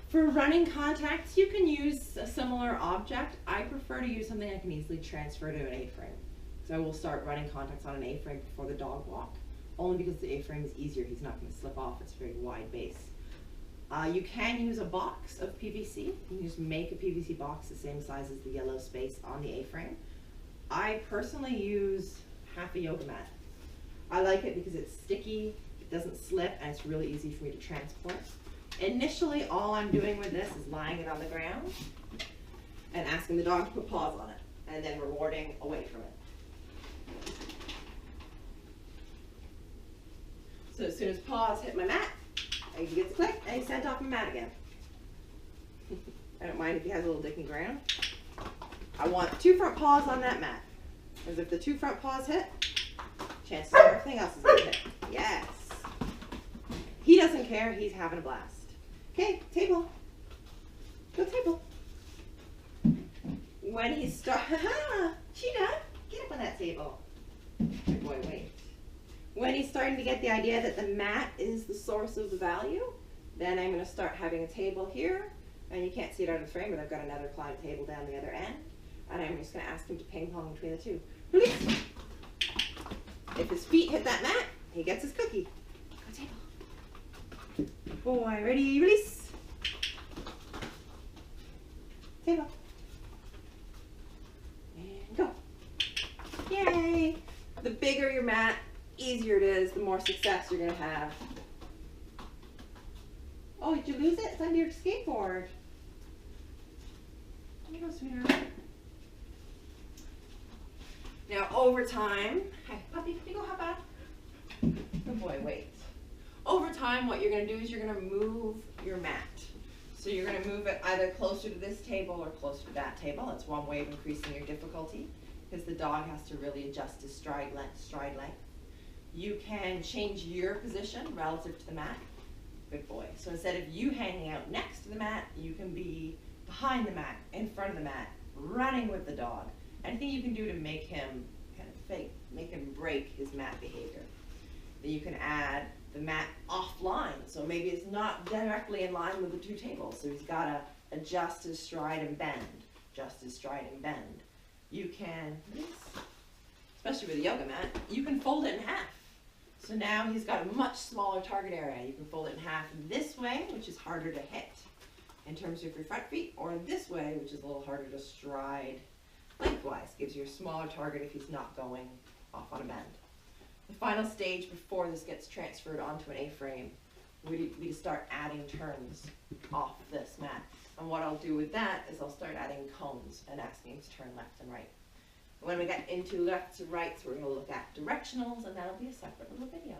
For running contacts, you can use a similar object. I prefer to use something I can easily transfer to an A-frame. So I will start running contacts on an A-frame before the dog walk, only because the A-frame is easier. He's not going to slip off. It's a very wide base. You can use a box of PVC. You can just make a PVC box the same size as the yellow space on the A-frame. I personally use half a yoga mat. I like it because it's sticky, it doesn't slip, and it's really easy for me to transport. Initially, all I'm doing with this is lying it on the ground and asking the dog to put paws on it, and then rewarding away from it. So as soon as paws hit my mat, he gets a click, and he's sent off my mat again. I don't mind if he has a little dick in the ground. I want 2 front paws on that mat, because if the 2 front paws hit, chances are everything else is going to hit. Yes. He doesn't care. He's having a blast. Okay, table. Go table. When he starts, Cheetah, get up on that table. Good boy, wait. When he's starting to get the idea that the mat is the source of the value, then I'm going to start having a table here, and you can't see it out of the frame, but I've got another climbed table down the other end, and I'm just going to ask him to ping pong between the two. Release. If his feet hit that mat, he gets his cookie. Go table. Good boy, ready, release. Table. And go. Yay! The bigger your mat, easier it is, the more success you're going to have. Oh, did you lose it? It's under your skateboard. Here you go, sweetheart. Now, over time, hi, puppy, you go hop out. Good boy, wait. Over time, what you're going to do is you're going to move your mat. So you're going to move it either closer to this table or closer to that table. That's one way of increasing your difficulty, because the dog has to really adjust his stride length. You can change your position relative to the mat. Good boy. So instead of you hanging out next to the mat, you can be behind the mat, in front of the mat, running with the dog. Anything you can do to make him kind of make him break his mat behavior. Then you can add the mat offline, so maybe it's not directly in line with the 2 tables, so he's got to adjust his stride and bend, You can, especially with a yoga mat, you can fold it in half. So now he's got a much smaller target area. You can fold it in half this way, which is harder to hit in terms of your front feet, or this way, which is a little harder to stride lengthwise. Gives you a smaller target if he's not going off on a bend. The final stage before this gets transferred onto an A-frame, we start adding turns off this mat. And what I'll do with that is I'll start adding cones and asking him to turn left and right. When we get into left to right, so we're going to look at directionals, and that'll be a separate little video.